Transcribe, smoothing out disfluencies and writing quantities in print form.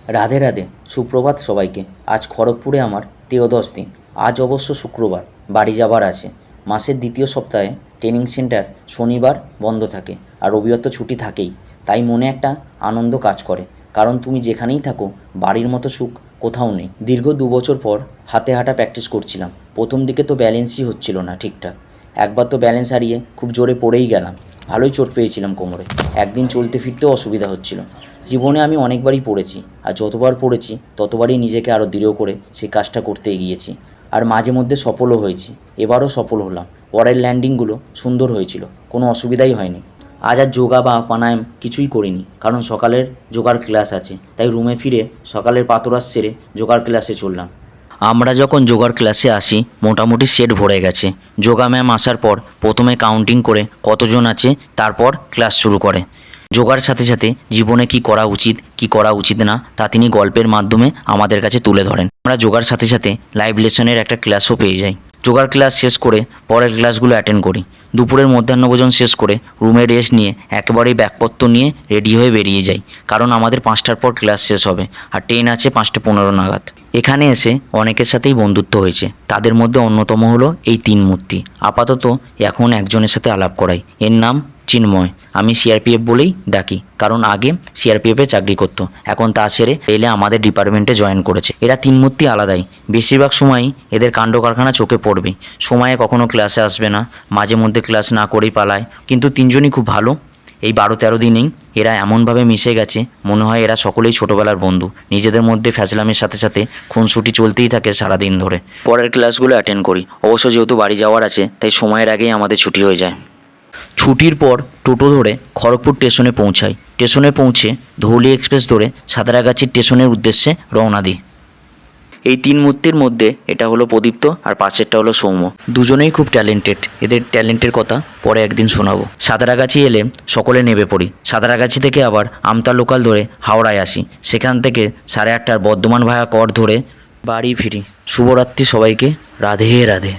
রাধে রাধে, সুপ্রভাত সবাইকে। আজ খড়গপুরে আমার ত্রয়োদশ দিন। আজ অবশ্য শুক্রবার, বাড়ি যাবার আছে। মাসের দ্বিতীয় সপ্তাহে ট্রেনিং সেন্টার শনিবার বন্ধ থাকে, আর রবিবার তো ছুটি থাকেই। তাই মনে একটা আনন্দ কাজ করে, কারণ তুমি যেখানেই থাকো বাড়ির মতো সুখ কোথাও নেই। দীর্ঘ 2 বছর পর হাতে হাঁটা প্র্যাকটিস করছিলাম। প্রথম দিকে তো ব্যালেন্সই হচ্ছিল না ঠিকঠাক। একবার তো ব্যালেন্স হারিয়ে খুব জোরে পড়েই গেলাম। ভালোই চোট পেয়েছিলাম কোমরে। একদিন চলতে ফিরতেও অসুবিধা হচ্ছিল। জীবনে আমি অনেকবারই পড়েছি, আর যতবার পড়েছি ততবারই নিজেকে আরও দৃঢ় করে সেই কাজটা করতে এগিয়েছি। আর মাঝে মধ্যে সফলও হয়েছি। এবারও সফল হলাম। পরের ল্যান্ডিংগুলো সুন্দর হয়েছিল, কোনো অসুবিধাই হয়নি। আজ আর যোগা বা প্রাণায়াম কিছুই করিনি, কারণ সকালের যোগার ক্লাস আছে। তাই রুমে ফিরে সকালের প্রাতরাশ সেরে যোগার ক্লাসে চললাম। আমরা যখন যোগার ক্লাসে আসি মোটামুটি সেট ভরে গেছে। যোগা ম্যাম আসার পর প্রথমে কাউন্টিং করে কতজন আছে, তারপর ক্লাস শুরু করে। যোগার সাথে সাথে জীবনে কি করা উচিত কি করা উচিত না তা তিনি গল্পের মাধ্যমে আমাদের কাছে তুলে ধরেন। আমরা যোগার সাথে সাথে লাইভ লেসনের একটা ক্লাসও পেয়ে যাই। যোগার ক্লাস শেষ করে পরের ক্লাসগুলো অ্যাটেন্ড করি। দুপুরের মধ্যাহ্নভোজন শেষ করে রুমে রেস্ট নিয়ে একেবারেই ব্যাগপত্র নিয়ে রেডি হয়ে বেরিয়ে যাই, কারণ আমাদের 5টার পর ক্লাস শেষ হবে, আর ট্রেন আছে 5:15 নাগাদ। এখানে এসে অনেকের সাথেই বন্ধুত্ব হয়েছে। তাদের মধ্যে অন্যতম হলো এই তিন মূর্তি। আপাতত এখন একজনের সাথে আলাপ করাই। এর নাম চিন্ময়। আমি সিআরপিএফ বলেই ডাকি, কারণ আগে সিআরপিএফে চাকরি করতো, এখন তা ছেড়ে এলে আমাদের ডিপার্টমেন্টে জয়েন করেছে। এরা তিন মূর্তি আলাদাই। বেশিরভাগ সময়ই এদের কাণ্ড কারখানা চোখে পড়বে। সময়ে কখনো ক্লাসে আসবে না, মাঝে মধ্যে ক্লাস না করেই পালায়, কিন্তু তিনজনই খুব ভালো। এই 12-13 দিনেই এরা এমনভাবে মিশে গেছে, মনে হয় এরা সকলেই ছোটোবেলার বন্ধু। নিজেদের মধ্যে ফ্যাচলামের সাথে সাথে খুনসুটি চলতেই থাকে সারাদিন ধরে। পরের ক্লাসগুলো অ্যাটেন্ড করি। অবশ্য যেহেতু বাড়ি যাওয়ার আছে, তাই সময়ের আগেই আমাদের ছুটি হয়ে যায়। ছুটির পর টোটো ধরে খড়গপুর স্টেশনে পৌঁছাই। স্টেশনে পৌঁছে ধৌলি এক্সপ্রেস ধরে সাঁতরাগাছি স্টেশনের উদ্দেশ্যে রওনা দিই। এই তিন মূর্তির মধ্যে এটা হলো প্রদীপ্ত, আর পাশেরটা হলো সৌম্য। দুজনেই খুব ট্যালেন্টেড। এদের ট্যালেন্টের কথা পরে একদিন শোনাবো। সাঁতরাগাছি এলে সকলে নেমে পড়ি। সাঁতরাগাছি থেকে আবার আমতা লোকাল ধরে হাওড়ায় আসি। সেখান থেকে 8:30টার বর্ধমান ভায়া কর ধরে বাড়ি ফিরি। শুভরাত্রি সবাইকে। রাধে রাধে।